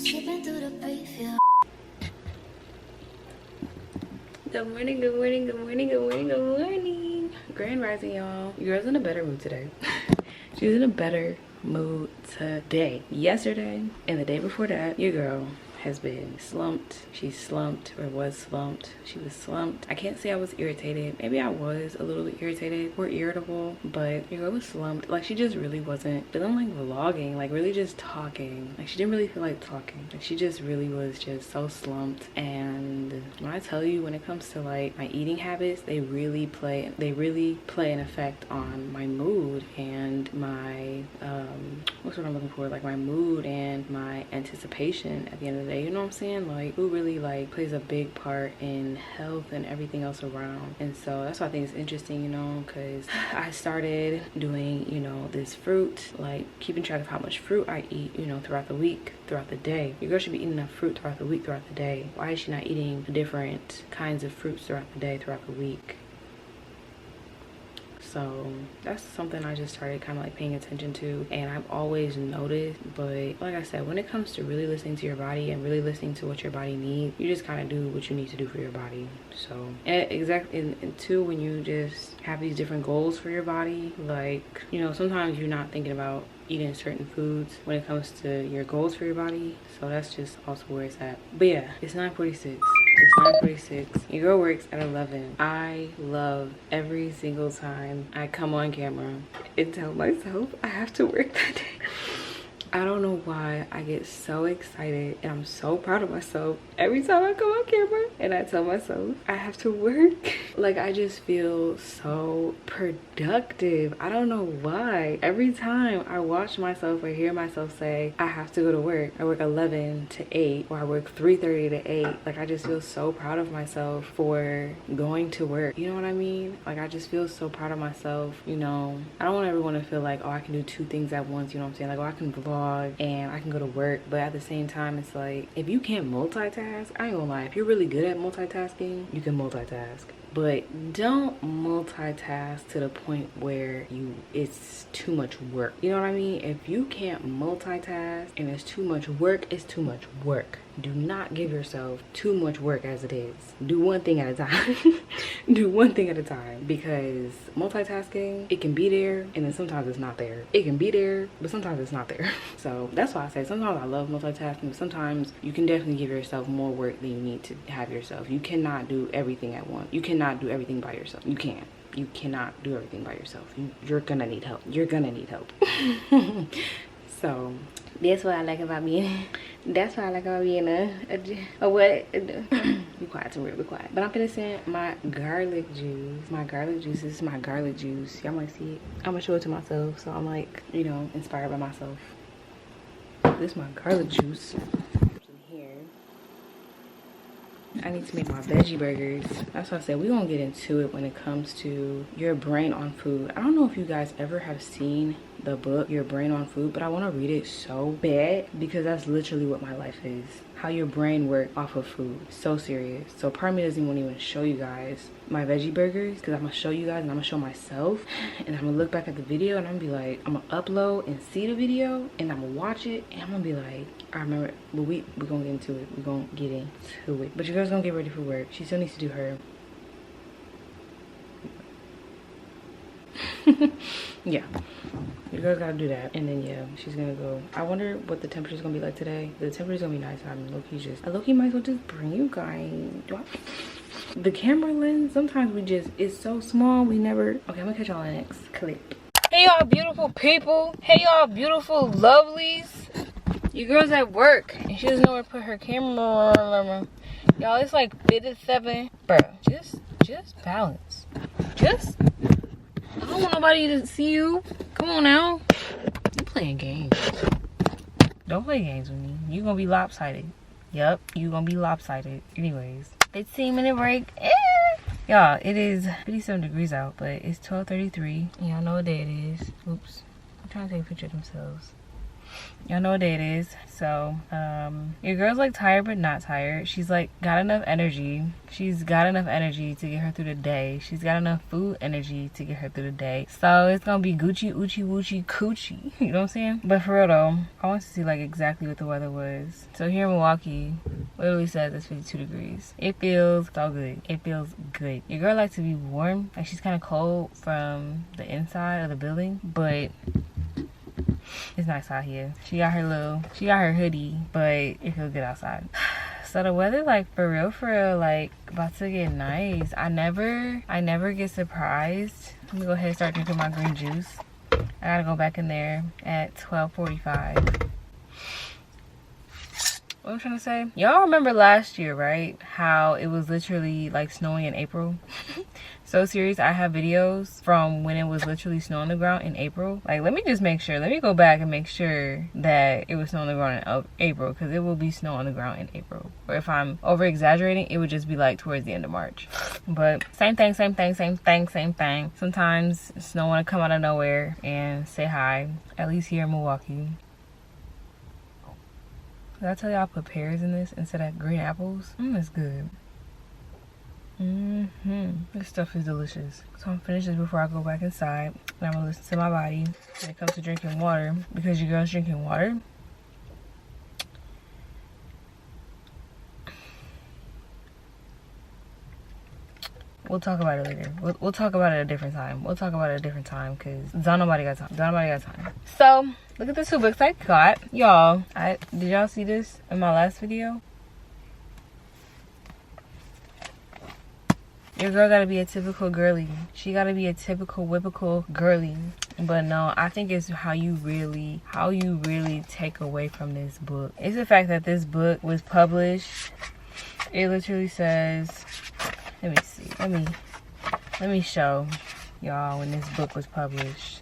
Good morning, good morning, good morning, good morning, good morning. Grand rising, y'all. Your girl's in a better mood today. She's in a better mood today. Yesterday and the day before that, your girl has been slumped. She's slumped, or was slumped. She was slumped. I can't say I was irritated. Maybe I was a little bit irritated or irritable, but your girl was slumped. Like, she just really wasn't feeling like vlogging, like really just talking. Like, she didn't really feel like talking. Like, she just really was just so slumped. And when I tell you, when it comes to like my eating habits, they really play an effect on my mood and my what's what I'm looking for, like my mood and my anticipation at the end of the day. You know what I'm saying? Like, food really like plays a big part in health and everything else around. And so that's why I think it's interesting, you know, because I started doing, you know, this fruit, like keeping track of how much fruit I eat, you know, throughout the week, throughout the day. Your girl should be eating enough fruit throughout the week, throughout the day. Why is she not eating different kinds of fruits throughout the day, throughout the week? So that's something I just started kind of like paying attention to, and I've always noticed. But like I said, when it comes to really listening to your body and really listening to what your body needs, you just kind of do what you need to do for your body. So, and exactly, and two, when you just have these different goals for your body, like, you know, sometimes you're not thinking about eating certain foods when it comes to your goals for your body. So that's just also where it's at. But yeah, it's 9:46. It's 9:46. Your girl works at 11. I love every single time I come on camera and tell myself I have to work that day. I don't know why I get so excited and I'm so proud of myself every time I come on camera and I tell myself I have to work. Like, I just feel so productive. I don't know why. Every time I watch myself or hear myself say I have to go to work, I work 11 to 8 or I work 3:30 to 8. Like, I just feel so proud of myself for going to work. You know what I mean? Like, I just feel so proud of myself. You know, I don't want everyone to feel like, oh, I can do two things at once. You know what I'm saying? Like, oh, I can vlog and I can go to work, but at the same time, it's like, if you can't multitask, I ain't gonna lie, if you're really good at multitasking, you can multitask. But don't multitask to the point where it's too much work. You know what I mean? If you can't multitask and it's too much work, it's too much work. Do not give yourself too much work as it is. Do one thing at a time. Do one thing at a time, because multitasking, it can be there and then sometimes it's not there. It can be there, but sometimes it's not there. So that's why I say sometimes I love multitasking, but sometimes you can definitely give yourself more work than you need to have yourself. You cannot do everything at once. You cannot do everything by yourself. You can't. You cannot do everything by yourself. You're gonna need help. You're gonna need help. So that's what I like about being. That's what I like about being a what? Be quiet, to real, be quiet. But I'm finishing my garlic juice. My garlic juice. This is my garlic juice. Y'all might see it. I'm gonna show it to myself, so I'm like, you know, inspired by myself. This is my garlic juice. I need to make my veggie burgers. That's what I said. We're gonna get into it when it comes to your brain on food. I don't know if you guys ever have seen the book Your Brain on Food, but I want to read it so bad because that's literally what my life is. How your brain works off of food. So serious. So part of me doesn't want to even show you guys my veggie burgers, because I'm gonna show you guys and I'm gonna show myself, and I'm gonna look back at the video and I'm gonna be like, I'm gonna upload and see the video and I'm gonna watch it and I'm gonna be like, I remember. But we're gonna get into it. We're gonna get into it. But your girl's gonna get ready for work. She still needs to do her. Yeah, your girl's gotta do that, and then yeah, she's gonna go. I wonder what the temperature's gonna be like today. The temperature's gonna be nice. I low-key might as well just bring you guys. The camera lens, sometimes it's so small, we never. Okay, I'm gonna catch y'all in the next clip. Hey y'all beautiful people. Hey y'all beautiful lovelies. Your girl's at work and she doesn't know where to put her camera. Y'all, it's like 57. Bruh, just balance. I don't want nobody to see you. Come on now. You playing games. Don't play games with me. You gonna be lopsided. Yup, you gonna be lopsided. Anyways, 15-minute break. Y'all, it is 57 degrees out, but it's 12:33. Y'all know what day it is. Oops. I'm trying to take a picture of themselves. Y'all know what day it is. So your girl's like tired but not tired. She's like got enough energy. She's got enough energy to get her through the day. She's got enough food energy to get her through the day. So it's gonna be Gucci, Uchi, Woochie, Coochie. You know what I'm saying? But for real though, I want to see like exactly what the weather was. So here in Milwaukee, literally says it's 52 degrees. It feels so good. It feels good. Your girl likes to be warm. Like she's kind of cold from the inside of the building, but it's nice out here. She got her hoodie, but it feels good outside. So the weather, like for real, like about to get nice. I never get surprised. Let me go ahead and start drinking my green juice. I gotta go back in there at 12:45. What I'm trying to say? Y'all remember last year, right? How it was literally like snowing in April? So serious, I have videos from when it was literally snow on the ground in April. Like, let me just make sure. Let me go back and make sure that it was snow on the ground in April, because it will be snow on the ground in April. Or if I'm over exaggerating, it would just be like towards the end of March. But same thing. Sometimes snow want to come out of nowhere and say hi, at least here in Milwaukee. Did I tell y'all I put pears in this instead of green apples? It's good. This stuff is delicious. So I'm finished this before I go back inside. And I'm gonna listen to my body when it comes to drinking water, because your girl's drinking water. We'll talk about it later. We'll talk about it a different time. Because don't nobody got time. So look at the 2 books I got. Y'all, did y'all see this in my last video? Your girl gotta be a typical girly. She gotta be a typical whippical girly. But no, I think it's how you really take away from this book. It's the fact that this book was published. It literally says, let me see. Let me show y'all when this book was published.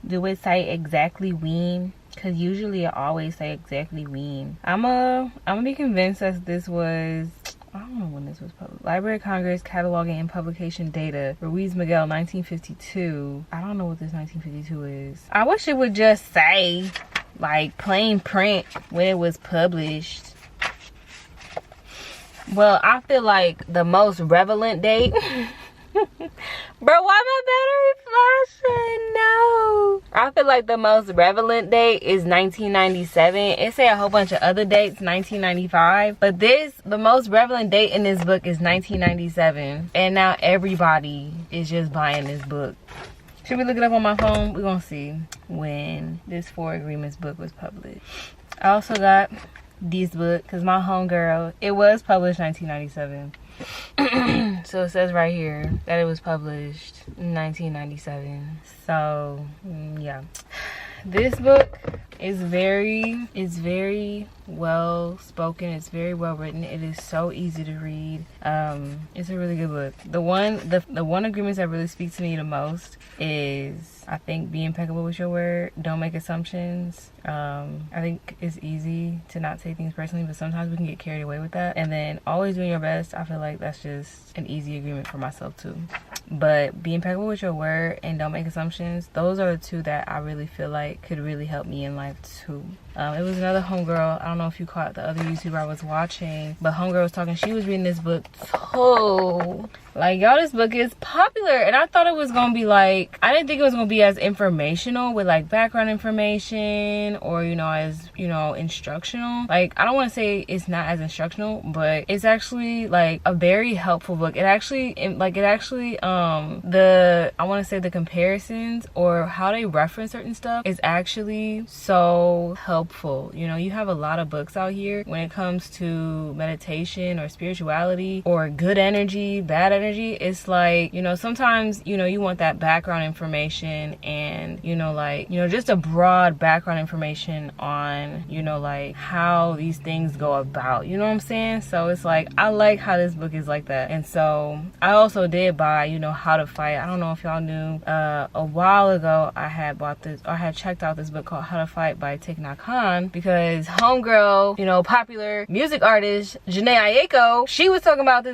Do it say exactly when? Because usually it always say exactly when. I'm gonna be convinced that this was, I don't know when this was published. Library of Congress Cataloging and Publication Data, Ruiz Miguel, 1952. I don't know what this 1952 is. I wish it would just say like plain print when it was published. Well, I feel like the most relevant date. Bro, why my battery flashing? No. I feel like the most relevant date is 1997. It say a whole bunch of other dates, 1995. But the most relevant date in this book is 1997. And now everybody is just buying this book. Should we look it up on my phone? We're gonna see when this 4 Agreements book was published. I also got this book because my homegirl, it was published 1997. So it says right here that it was published in 1997. So yeah, this book is very well spoken. It's very well written. It is so easy to read. It's a really good book. The one agreements that really speak to me the most is, I think, be impeccable with your word. Don't make assumptions. I think it's easy to not take things personally, but sometimes we can get carried away with that. And then always doing your best. I feel like that's just an easy agreement for myself too. But be impeccable with your word and don't make assumptions. Those are the 2 that I really feel like could really help me in life too. It was another homegirl. I don't know if you caught the other YouTuber I was watching, but homegirl was talking. She was reading this book too. Like, y'all, this book is popular, and I thought it was gonna be like, I didn't think it was gonna be as informational with like background information, or as instructional. Like, I don't want to say it's not as instructional, but it's actually like a very helpful book. I want to say the comparisons or how they reference certain stuff is actually so helpful. You have a lot of books out here when it comes to meditation or spirituality or good energy, bad energy. It's like, sometimes, you want that background information and, just a broad background information on, like how these things go about, you know what I'm saying? So it's like, I like how this book is like that. And so I also did buy, How to Fight. I don't know if y'all knew, a while ago I had checked out this book called How to Fight by Thich Nhat Hanh, because homegirl, popular music artist Jhené Aiko, she was talking about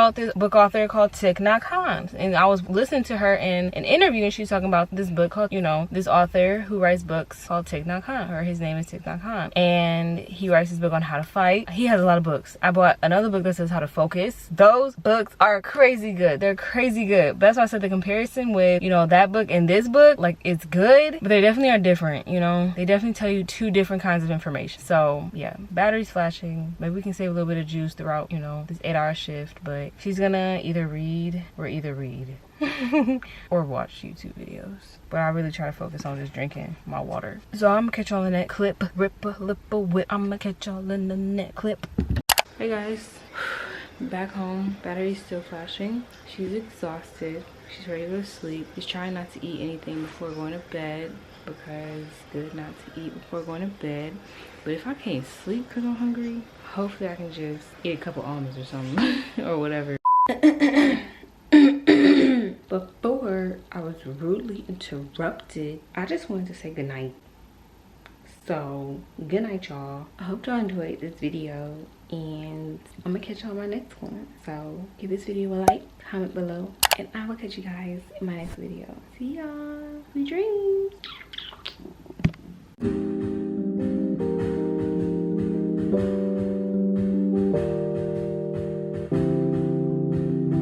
about this book author called Thich Nhat Hanh, and I was listening to her in an interview, and she was talking about this book called, you know, this author who writes books called Thich Nhat Hanh, or his name is Thich Nhat Hanh, and he writes this book on how to fight. He has a lot of books. I bought another book that says how to focus. Those books are crazy good. They're crazy good. But that's why I said the comparison with, you know, that book and this book, like, it's good, but they definitely are different, you know. They definitely tell you two different kinds of information. So yeah, battery's flashing. Maybe we can save a little bit of juice throughout, you know, this 8-hour shift. But she's gonna either read or watch YouTube videos. But I really try to focus on just drinking my water. So I'm gonna catch y'all in that clip. Ripper, lipper, whip. I'm gonna catch y'all in the next clip. Hey guys, back home. Battery's still flashing. She's exhausted. She's ready to go to sleep. She's trying not to eat anything before going to bed, because it's good not to eat before going to bed. But if I can't sleep because I'm hungry, hopefully I can just eat a couple almonds or something or whatever. Before I was rudely interrupted, I just wanted to say goodnight. So good night, y'all. I hope y'all enjoyed this video, and I'm gonna catch y'all in my next one. So give this video a like, comment below, and I will catch you guys in my next video. See y'all. Sweet dreams.